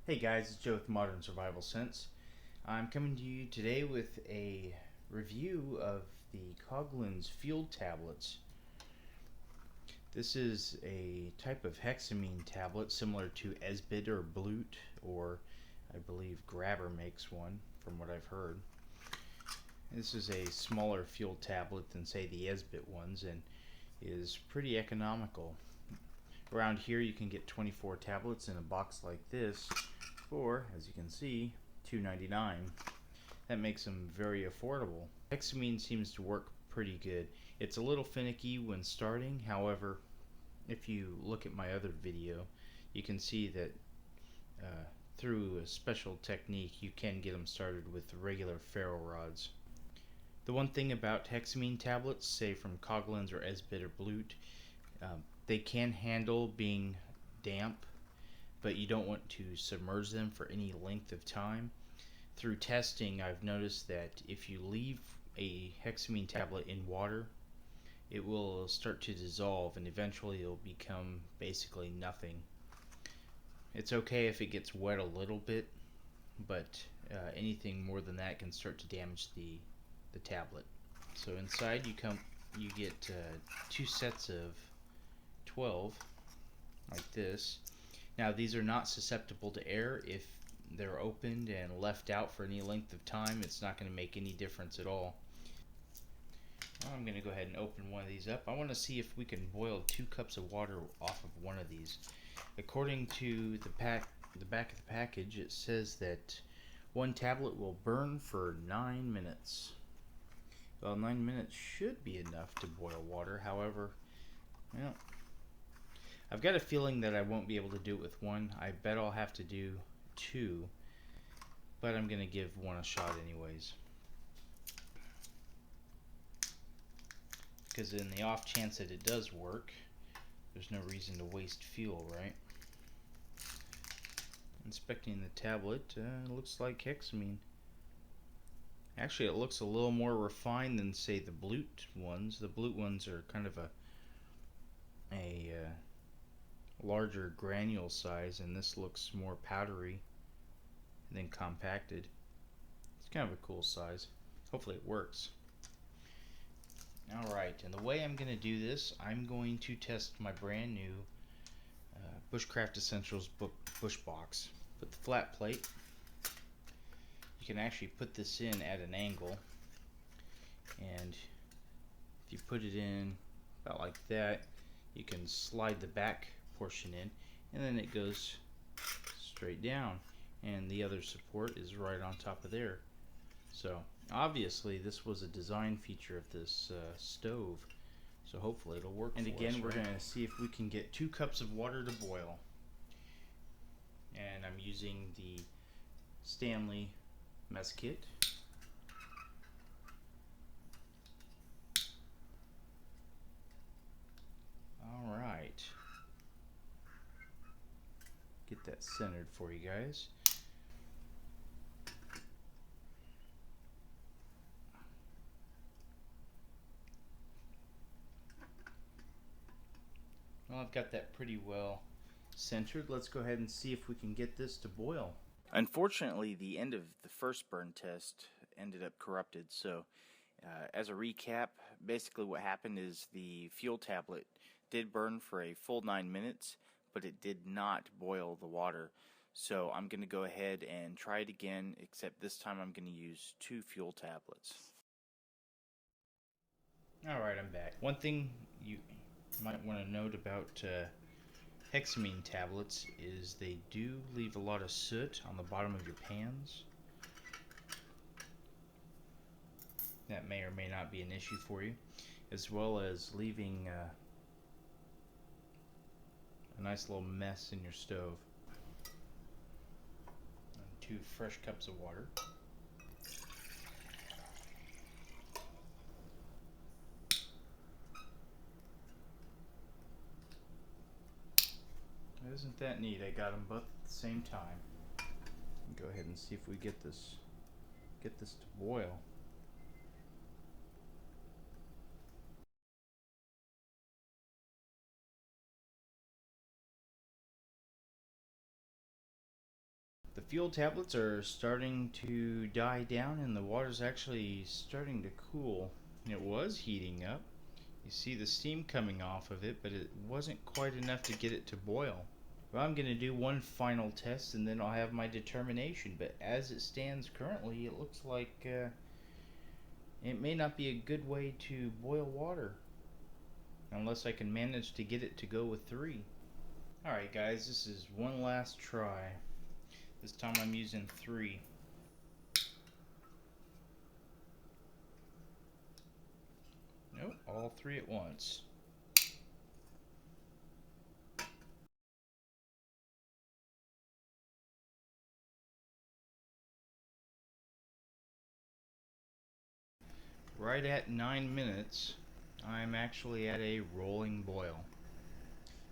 Hey guys, it's Joe with Modern Survival Sense. I'm coming to you today with a review of the Coghlan's field tablets. This is a type of hexamine tablet similar to Esbit or Blute, or I believe Grabber makes one from what I've heard. This is a smaller field tablet than say the Esbit ones and is pretty economical. Around here you can get 24 tablets in a box like this for, as you can see, $2.99. That makes them very affordable. Hexamine seems to work pretty good. It's a little finicky when starting, however, if you look at my other video, you can see that through a special technique you can get them started with regular ferro rods. The one thing about hexamine tablets, say from Coghlan's or Esbit or Blute, they can handle being damp, but you don't want to submerge them for any length of time. Through testing, I've noticed that if you leave a hexamine tablet in water, it will start to dissolve and eventually it'll become basically nothing. It's okay if it gets wet a little bit, but anything more than that can start to damage the tablet. So inside you get two sets of 12 like this. Now these are not susceptible to air. If they're opened and left out for any length of time, it's not going to make any difference at all. Now I'm going to go ahead and open one of these up. I want to see if we can boil 2 cups of water off of one of these. According to the back of the package, it says that one tablet will burn for 9 minutes. Well, 9 minutes should be enough to boil water. However, well, I've got a feeling that I won't be able to do it with one. I bet I'll have to do 2, but I'm going to give one a shot anyways. Because in the off chance that it does work, there's no reason to waste fuel, right? Inspecting the tablet, it looks like hexamine. Actually, it looks a little more refined than, say, the Blute ones. The Blute ones are kind of a larger granule size, and this looks more powdery than compacted. It's kind of a cool size. Hopefully it works. Alright, and the way I'm going to do this, I'm going to test my brand new Bushcraft Essentials Bush Box. Put the flat plate. You can actually put this in at an angle, and if you put it in about like that, you can slide the back portion in, and then it goes straight down, and the other support is right on top of there. So obviously this was a design feature of this stove, so hopefully it'll work. And again, we're going to see if we can get 2 cups of water to boil, and I'm using the Stanley mess kit. Alright, get that centered for you guys. Well, I've got that pretty well centered. Let's go ahead and see if we can get this to boil. Unfortunately, the end of the first burn test ended up corrupted, so as a recap, basically what happened is the fuel tablet did burn for a full 9 minutes, but it did not boil the water. So I'm going to go ahead and try it again, except this time I'm going to use 2 fuel tablets. Alright, I'm back. One thing you might want to note about hexamine tablets is they do leave a lot of soot on the bottom of your pans. That may or may not be an issue for you, as well as leaving a nice little mess in your stove. And 2 fresh cups of water. Isn't that neat? I got them both at the same time. Go ahead and see if we get this to boil. fuel tablets are starting to die down and the water's actually starting to cool. It was heating up. You see the steam coming off of it, but it wasn't quite enough to get it to boil. Well, I'm going to do one final test and then I'll have my determination, but as it stands currently, it looks like it may not be a good way to boil water unless I can manage to get it to go with 3. Alright guys, this is one last try. This time I'm using 3. Nope, all 3 at once. Right at 9 minutes, I'm actually at a rolling boil.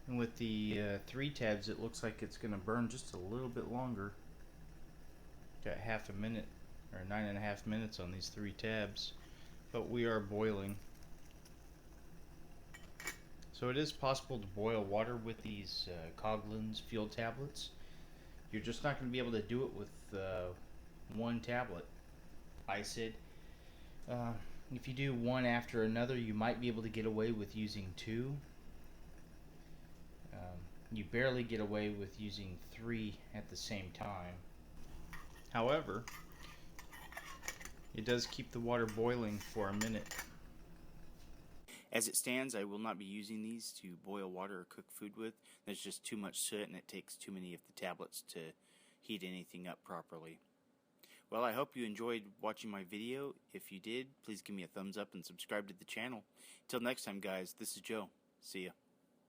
And with the 3 tabs, it looks like it's going to burn just a little bit longer. Got half a minute, or 9.5 minutes on these 3 tabs. But we are boiling. So it is possible to boil water with these Coghlan's field tablets. You're just not going to be able to do it with one tablet. I said, if you do one after another, you might be able to get away with using 2. You barely get away with using 3 at the same time. However, it does keep the water boiling for a minute. As it stands, I will not be using these to boil water or cook food with. There's just too much soot and it takes too many of the tablets to heat anything up properly. Well, I hope you enjoyed watching my video. If you did, please give me a thumbs up and subscribe to the channel. Until next time guys, this is Joe. See ya.